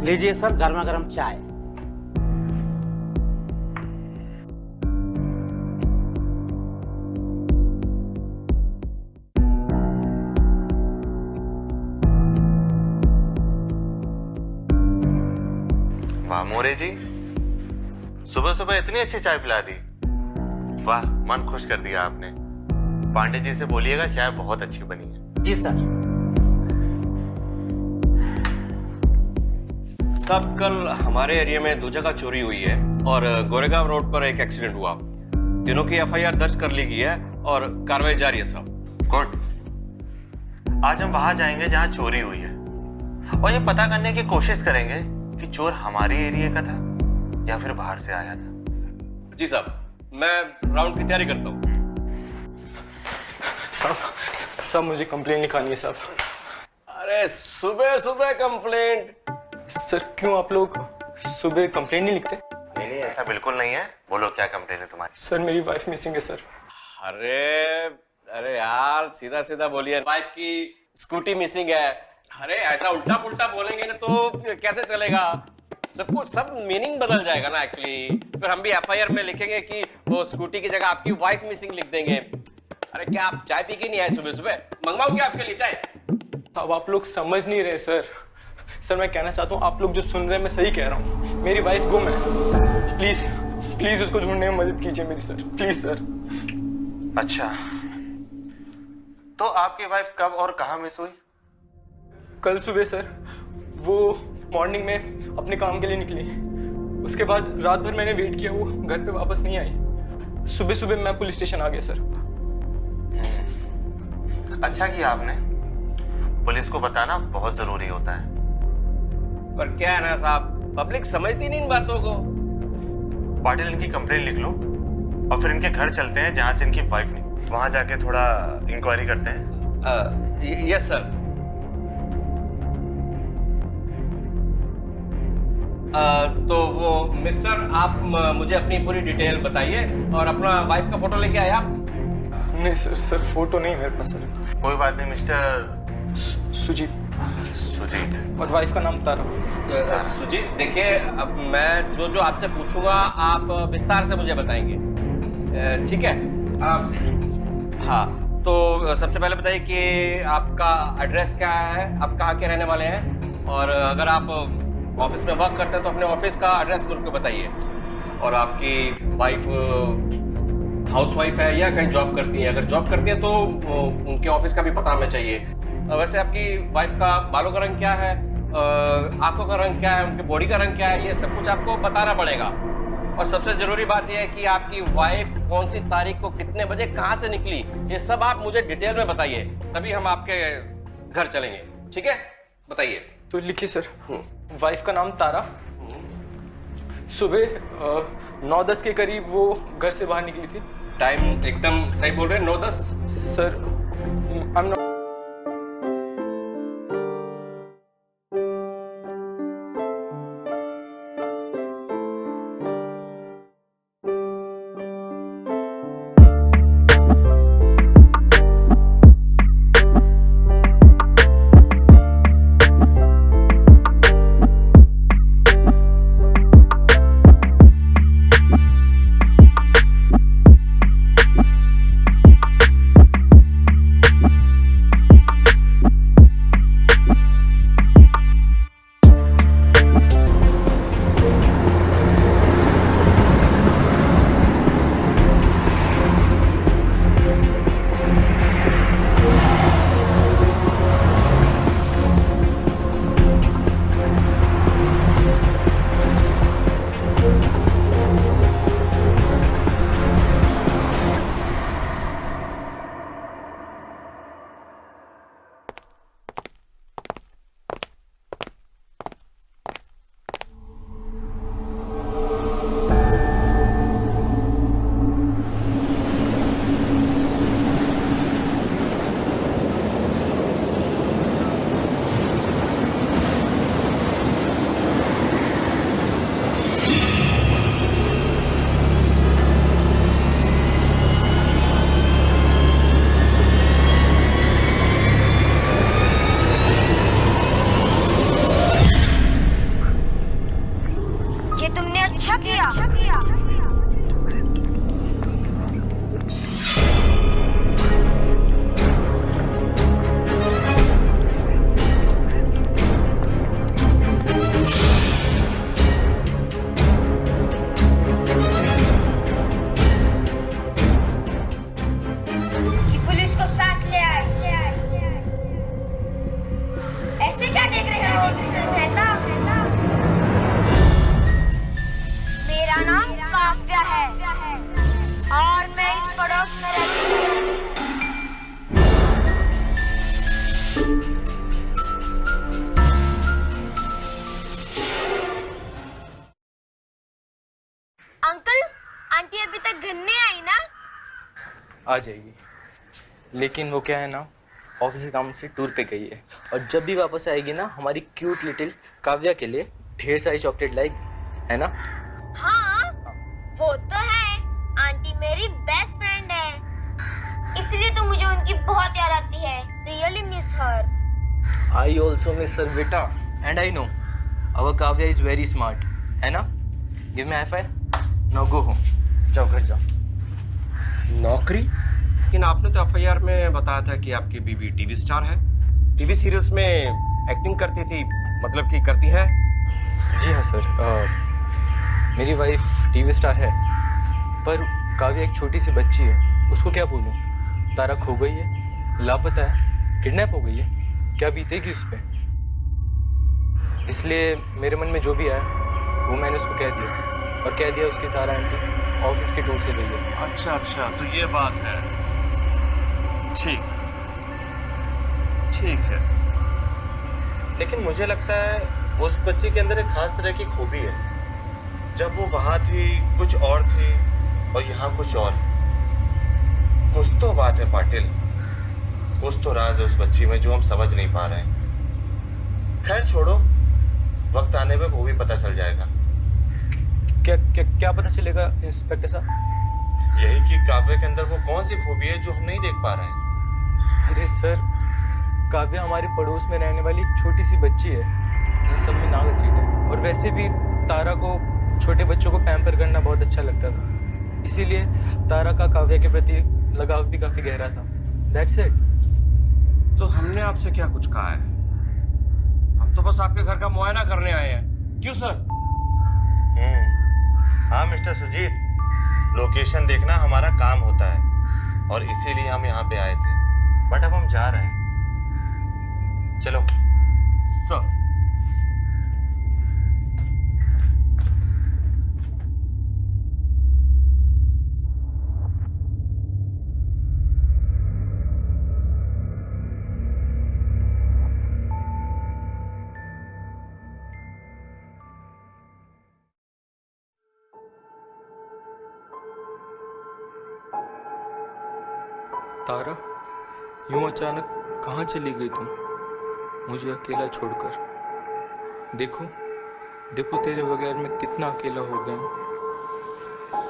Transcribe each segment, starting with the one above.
लीजिए सर गर्मा गर्म चाय। वाह मोरे जी, सुबह सुबह इतनी अच्छी चाय पिला दी। वाह, मन खुश कर दिया आपने। पांडे जी से बोलिएगा चाय बहुत अच्छी बनी है। जी सर। सब कल हमारे एरिया में 2 जगह चोरी हुई है और गोरेगांव रोड पर एक एक्सीडेंट हुआ। तीनों की एफआईआर दर्ज कर ली गई है और कार्रवाई जारी है साहब। गुड। आज हम वहां जाएंगे जहां चोरी हुई है और ये पता करने की कोशिश करेंगे कि चोर हमारे एरिया का था या फिर बाहर से आया था। जी साहब, मैं राउंड की तैयारी करता हूँ। साहब मुझे कंप्लेंट लिखानी है साहब। अरे सुबह सुबह कंप्लेंट? सर क्यों आप लोग सुबह कंप्लेंट नहीं लिखते? नहीं नहीं, ऐसा बिल्कुल नहीं है। बोलो क्या कंप्लेंट है तुम्हारी? सर मेरी वाइफ मिसिंग है सर। अरे अरे यार, सीधा सीधा बोलिए। वाइफ की स्कूटी मिसिंग है। अरे ऐसा उल्टा पुल्टा बोलेंगे ना तो कैसे चलेगा? सब मीनिंग बदल जाएगा ना एक्चुअली। फिर हम भी एफआईआर में लिखेंगे कि वो स्कूटी की जगह आपकी वाइफ मिसिंग लिख देंगे। अरे क्या आप चाय पी के नहीं आए सुबह सुबह? मंगवाऊं क्या आपके लिए चाय? अब आप लोग समझ नहीं रहे सर। सर मैं कहना चाहता हूँ, आप लोग जो सुन रहे हैं मैं सही कह रहा हूँ। मेरी वाइफ गुम है। प्लीज प्लीज उसको ढूंढने में मदद कीजिए मेरी सर, प्लीज सर। अच्छा, तो आपकी वाइफ कब और कहाँ मिस हुई? कल सुबह सर, वो मॉर्निंग में अपने काम के लिए निकली। उसके बाद रात भर मैंने वेट किया, वो घर पे वापस नहीं आई। सुबह सुबह मैं पुलिस स्टेशन आ गया सर। अच्छा किया आपने। पुलिस को बताना बहुत जरूरी होता है। पर क्या है ना साहब, पब्लिक समझती नहीं इन बातों को। पाटिल, इनकी कंप्लेंट लिख लो और फिर इनके घर चलते हैं जहां से इनकी वाइफ नहीं। वहां जाके थोड़ा इंक्वायरी करते हैं। Yes sir. तो वो मिस्टर, आप मुझे अपनी पूरी डिटेल बताइए और अपना वाइफ का फोटो लेके आए आप? नहीं सर फोटो नहीं मेरे पास सर। कोई बात नहीं मिस्टर सुजीत। सुजीत। और वाइफ का नाम तारा। सुजीत, देखिए अब मैं जो आपसे पूछूंगा आप विस्तार से मुझे बताएंगे, ठीक है? आराम से। हाँ, तो सबसे पहले बताइए कि आपका एड्रेस क्या है, आप कहाँ के रहने वाले हैं, और अगर आप ऑफिस में वर्क करते हैं तो अपने ऑफिस का एड्रेस मुझे को बताइए। और आपकी वाइफ हाउसवाइफ है या कहीं जॉब करती है? अगर जॉब करती है तो उनके ऑफिस का भी पता हमें चाहिए। वैसे आपकी वाइफ का बालों का रंग क्या है, आंखों का रंग क्या है, उनकी बॉडी का रंग क्या है, ये सब कुछ आपको बताना पड़ेगा। और सबसे जरूरी बात यह है कि आपकी वाइफ कौन सी तारीख को कितने बजे कहाँ से निकली, ये सब आप मुझे डिटेल में बताइए, तभी हम आपके घर चलेंगे। ठीक है, बताइए। तो लिखिए सर। वाइफ का नाम तारा। सुबह 9-10 के करीब वो घर से बाहर निकली थी। टाइम एकदम सही बोल रहे हैं, 9-10? सर आई एम नॉट आ जाएगी, लेकिन वो क्या है ना, ऑफिस के काम से टूर पे गई है और जब भी वापस आएगी ना हमारी क्यूट लिटिल काव्या के लिए ढेर सारी चॉकलेट लाएगी, है ना? हाँ, वो तो है। आंटी मेरी बेस्ट फ्रेंड है, इसलिए तो मुझे उनकी बहुत याद आती है। Really miss her. I also miss her बेटा, and I know our Kavya is very smart, है ना? Give me high five. Now go home, जाओ घर जाओ। नौकरी? लेकिन आपने तो एफआईआर में बताया था कि आपकी बीवी टीवी स्टार है, टीवी सीरियल्स में एक्टिंग करती थी, मतलब कि करती है? जी हाँ सर, मेरी वाइफ टीवी स्टार है, पर काव्या एक छोटी सी बच्ची है, उसको क्या बोलूँ? तारा खो गई है, लापता है, किडनैप हो गई है, क्या बीतेगी उस पर? इसलिए मेरे मन में जो भी आया वो मैंने उसको कह दिया, और कह दिया उसकी तारा आंटी ऑफिस के टूर से गई है। अच्छा अच्छा, तो ये बात है। ठीक ठीक है। लेकिन मुझे लगता है उस बच्ची के अंदर एक खास तरह की खूबी है। जब वो वहां थी कुछ और थी और यहाँ कुछ और। कुछ तो बात है पाटिल, कुछ तो राज है उस बच्ची में जो हम समझ नहीं पा रहे हैं। खैर छोड़ो, वक्त आने पे वो भी पता चल जाएगा। क्या क्या क्या पता चलेगा इंस्पेक्टर साहब? यही कि काव्या के अंदर वो कौन सी खूबी है जो हम नहीं देख पा रहे हैं। अरे सर, काव्या हमारे पड़ोस में रहने वाली एक छोटी सी बच्ची है, इन सब में नागसीट है, और वैसे भी तारा को छोटे बच्चों को पैम्पर करना बहुत अच्छा लगता था, इसीलिए तारा का काव्या के प्रति लगाव भी काफी गहरा था। That's it. तो हमने आपसे क्या कुछ कहा है? हम तो बस आपके घर का मुआयना करने आए हैं। क्यों सर? हाँ मिस्टर सुजीत, लोकेशन देखना हमारा काम होता है और इसीलिए हम यहाँ पे आए थे, बट अब हम जा रहे हैं। चलो सर। तारा, यूं अचानक कहाँ चली गई तुम, मुझे अकेला छोड़कर? देखो देखो तेरे बगैर मैं कितना अकेला हो गया हूँ।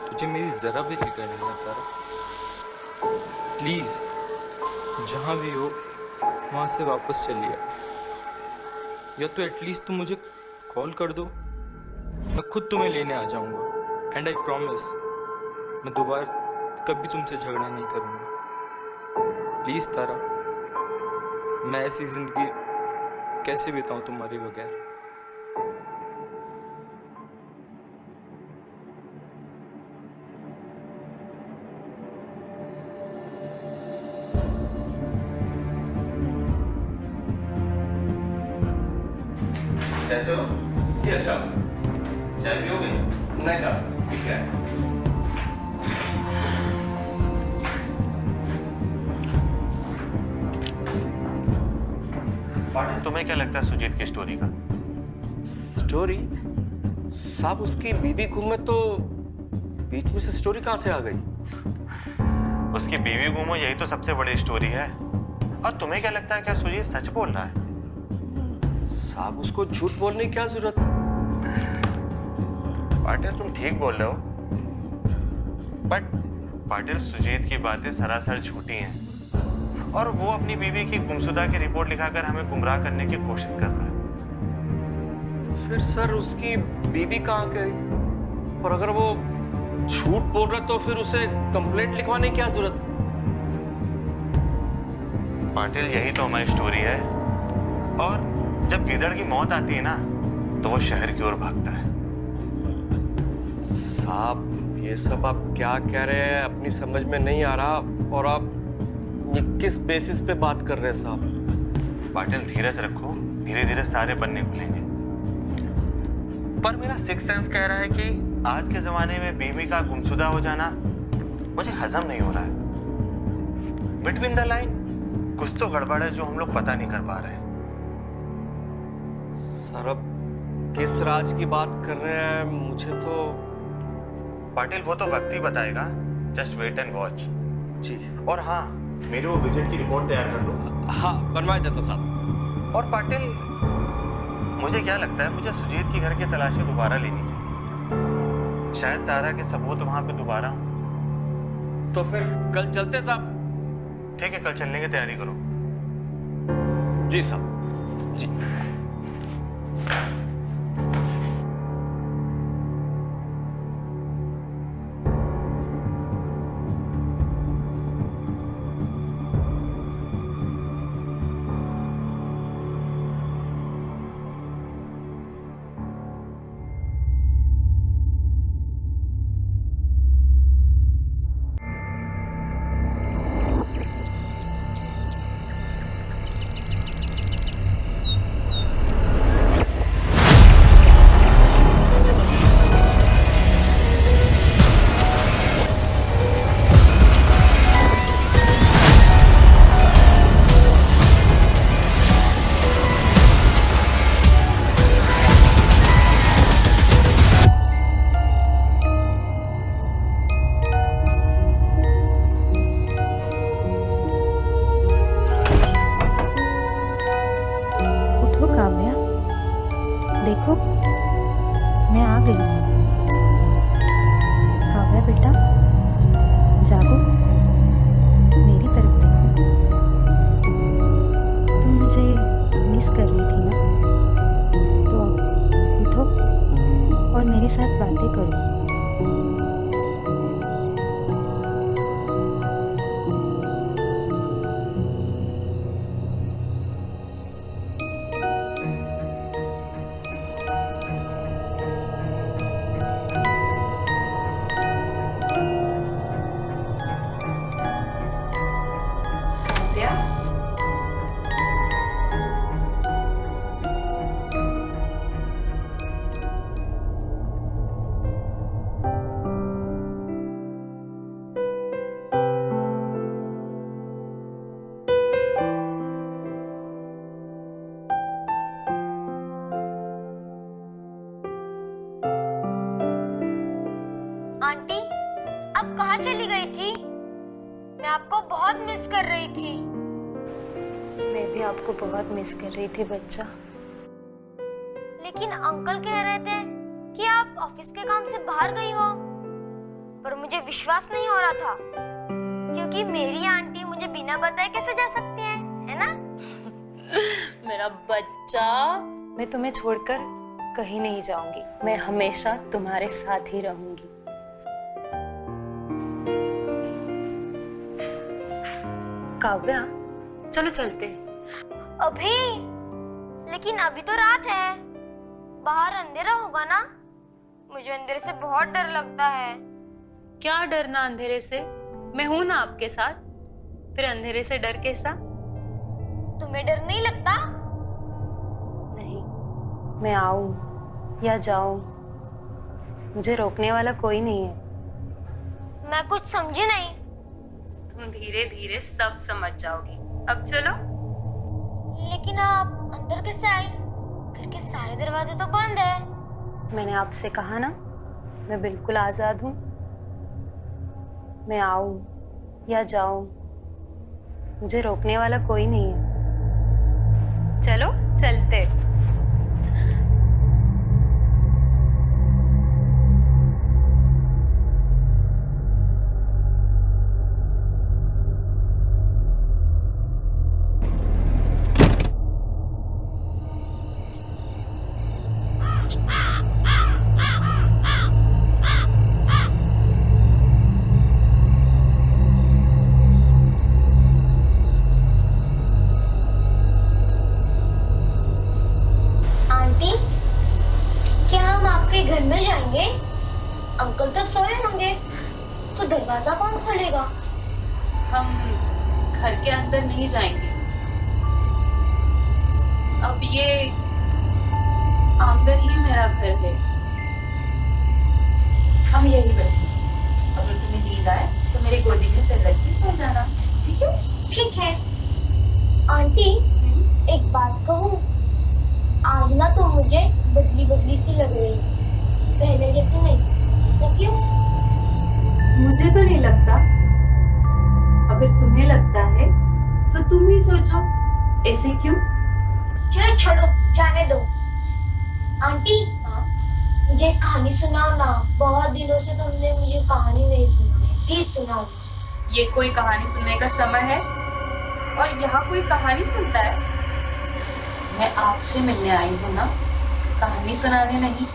तुझे मेरी जरा भी फिक्र नहीं है तारा। प्लीज जहाँ भी हो वहाँ से वापस चलिए, या तो एटलीस्ट तुम मुझे कॉल कर दो, मैं खुद तुम्हें लेने आ जाऊँगा। एंड आई प्रॉमिस मैं दोबारा कभी तुमसे झगड़ा नहीं करूँगा। प्लीज तारा, मैं ऐसी जिंदगी कैसे बिताऊं तुम्हारे बगैर? कैसे हो? जी अच्छा। चाय पियोगे? नहीं साहब, ठीक है। पाटिल, तुम्हें क्या लगता है सुजीत की स्टोरी का? स्टोरी? साहब उसकी बीवी गुम है, तो बीच में से स्टोरी कहाँ से आ गई? उसकी बीवी गुम हो, यही तो सबसे बड़ी स्टोरी है। और तुम्हें क्या लगता है, क्या सुजीत सच बोल रहा है? साहब उसको झूठ बोलने की क्या जरूरत? पाटिल तुम ठीक बोल रहे हो, बट पाटिल सुजीत की बातें सरासर झूठी हैं और वो अपनी बीवी की गुमशुदा की रिपोर्ट लिखाकर हमें गुमराह करने की कोशिश कर रहा है। फिर सर उसकी बीवी कहाँ गई? और अगर वो झूठ बोल रहा तो फिर उसे कंप्लेंट लिखवाने की क्या जरूरत? पाटिल यही तो हमारी स्टोरी है, और जब गीदड़ की मौत आती है ना तो वो शहर की ओर भागता है। साहब ये सब आप क्या कह रहे हैं, अपनी समझ में नहीं आ रहा। और आप ये किस बेसिस पे बात कर रहे हैं साहब? पाटिल धीरज रखो, धीरे धीरे सारे बनने खुलेंगे। पर मेरा सिक्स सेंस कह रहा है कि आज के जमाने में बीवी का गुमशुदा हो जाना मुझे हजम नहीं हो रहा है। बिटवीन द लाइन कुछ तो गड़बड़ है जो हम लोग पता नहीं कर पा रहे हैं। सर अब किस राज की बात कर रहे हैं? मुझे तो पाटिल वो तो वक्त ही बताएगा, जस्ट वेट एंड वॉच। जी। और हाँ, मेरी वो विजिट की रिपोर्ट तैयार कर लो। हाँ, बनवा देता हूँ साहब। और पाटिल, मुझे क्या लगता है, मुझे सुजीत की घर की तलाशी दोबारा लेनी चाहिए। शायद तारा के सबूत वहां पे दोबारा हों। तो फिर कल चलते साहब। ठीक है, कल चलने की तैयारी करो। जी साहब, जी। उठो काव्या, देखो मैं आ गई। काव्या बेटा, जागो, मेरी तरफ देखो। तुम मुझे मिस कर रही थी ना, तो अब उठो और मेरे साथ बातें करो। आंटी, अब कहाँ चली गई थी? मैं आपको बहुत मिस कर रही थी। मैं भी आपको बहुत मिस कर रही थी बच्चा। लेकिन अंकल कह रहे थे कि आप ऑफिस के काम से बाहर गई हो, पर मुझे विश्वास नहीं हो रहा था, क्योंकि मेरी आंटी मुझे बिना बताए कैसे जा सकती है ना? मेरा बच्चा, मैं तुम्हें छोड़कर कहीं नहीं जाऊंगी। मैं हमेशा तुम्हारे साथ ही रहूंगी। काव्या, चलो चलते। अभी? लेकिन अभी तो रात है, बाहर अंधेरा होगा ना? मुझे अंधेरे से बहुत डर लगता है। क्या डरना अंधेरे से? मैं हूं ना आपके साथ। फिर अंधेरे से डर कैसा? तुम्हें डर नहीं लगता? नहीं, मैं आऊं या जाऊं, मुझे रोकने वाला कोई नहीं है। मैं कुछ समझी नहीं। तुम धीरे धीरे सब समझ जाओगी। अब चलो। लेकिन आप अंदर कैसे आई? घर के सारे दरवाजे तो बंद है। मैंने आपसे कहा ना, मैं बिल्कुल आजाद हूँ। मैं आऊं या जाऊं, मुझे रोकने वाला कोई नहीं है। चलो चलते। आंटी, क्या हम आपके घर में जाएंगे? अंकल तो सोए होंगे, तो दरवाजा कौन खोलेगा? हम घर के अंदर नहीं जाएंगे। अब ये आंगन ही मेरा घर है। हम यही बैठे। अगर तुम्हें नींद आए तो मेरी गोदी में सिर रख के सो जाना, ठीक है? ठीक है। आंटी, एक बात कहूँ, आज ना तुम मुझे बदली बदली सी लग रही, पहले जैसे नहीं। ऐसा क्यों? मुझे तो नहीं लगता। अगर तुम्हें लगता है तो तुम ही सोचो, ऐसे क्यों? चलो छोड़ो, जाने दो। आंटी, हाँ? मुझे एक कहानी सुनाओ ना। बहुत दिनों से तुमने मुझे कहानी नहीं सुनाई, प्लीज सुनाओ। ये कोई कहानी सुनने का समय है? और यहाँ कोई कहानी सुनता है? मैं आपसे मिलने आई हूँ ना, कहानी सुनाने नहीं।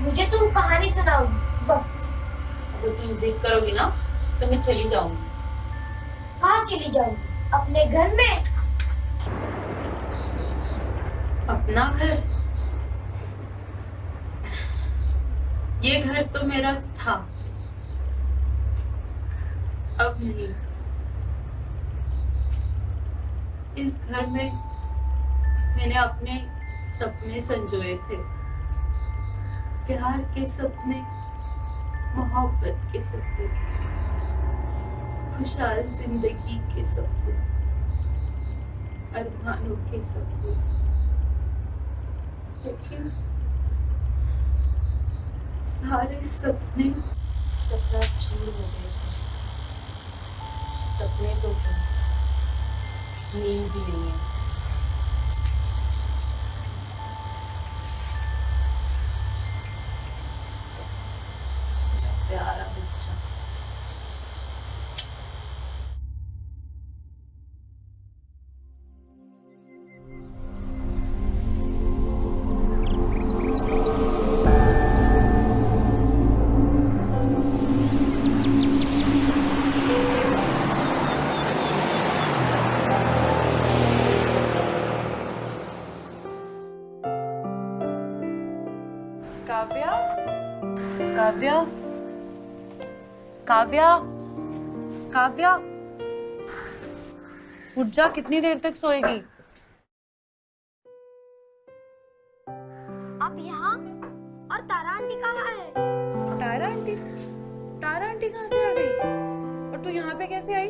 मुझे तुम कहानी सुनाओ बस। अगर तुम जिद करोगी ना तो मैं चली जाऊंगी। कहाँ चली जाऊंगी? अपने घर में? अपना घर? ये घर तो मेरा था, अब नहीं। इस घर में मैंने अपने सपने संजोए थे, प्यार के सपने, मोहब्बत के सपने, खुशहाल जिंदगी के सपने, अरमानों के सपने। लेकिन सारे सपने चकनाचूर हो गए थे। सपने तो थे, नींद भी नहीं है। प्यारा बच्चा। काव्या, काव्या, काव्या, काव्या, उठ जा, कितनी देर तक सोएगी? अब यहाँ? और तारा आंटी कहाँ है? तारा आंटी? तारा आंटी कहाँ से आ गई? और तू यहाँ पे कैसे आई?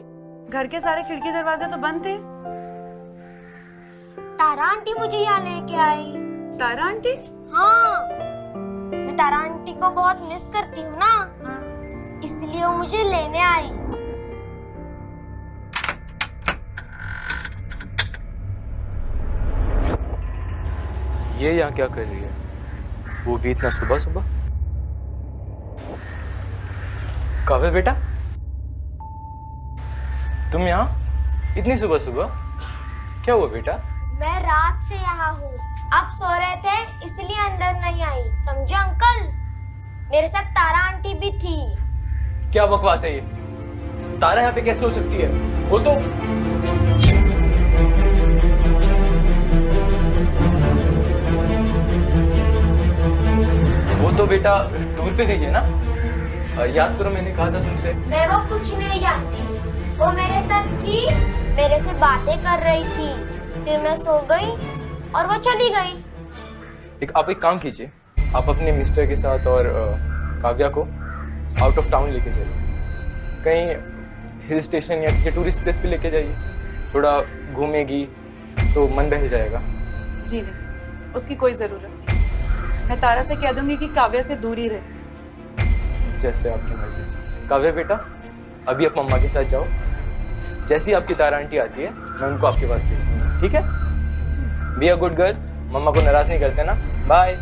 घर के सारे खिड़की दरवाजे तो बंद थे। तारा आंटी मुझे यहाँ लेके आई। तारा आंटी? हाँ, मैं तारा आंटी को बहुत मिस करती हूँ ना, इसलिए वो मुझे लेने आई। ये यहाँ क्या कर रही है? वो भी इतना सुबह सुबह? काव्या बेटा, तुम यहाँ इतनी सुबह सुबह? क्या हुआ बेटा? मैं रात से यहाँ हूँ, आप सो रहे थे इसलिए अंदर नहीं आई, समझे अंकल? मेरे साथ तारा आंटी भी थी। क्या बकवास है ये? तारा यहाँ पे कैसे हो सकती है? वो तो बेटा टूर पे गई है ना? याद करो, मैंने कहा था तुमसे। मैं वो कुछ नहीं जानती, वो मेरे साथ थी, मेरे से बातें कर रही थी, फिर मैं सो गई और वो चली गई। आप एक काम कीजिए, आप अपने मिस्टर के साथ और काव्या को आउट ऑफ टाउन लेके जाइए, कहीं हिल स्टेशन या किसी टूरिस्ट प्लेस पे लेके जाइए, थोड़ा घूमेगी तो मन बहल जाएगा। जी नहीं, उसकी कोई जरूरत नहीं। मैं तारा से कह दूंगी कि काव्या से दूर ही रहे। जैसे आपकी मर्जी। काव्या बेटा, अभी आप मम्मा के साथ जाओ, जैसी आपकी तारा आंटी आती है मैं उनको आपके पास भेज दूंगा, ठीक है? बी अ गुड गर्ल, मम्मा को नाराज नहीं करते ना। बाय।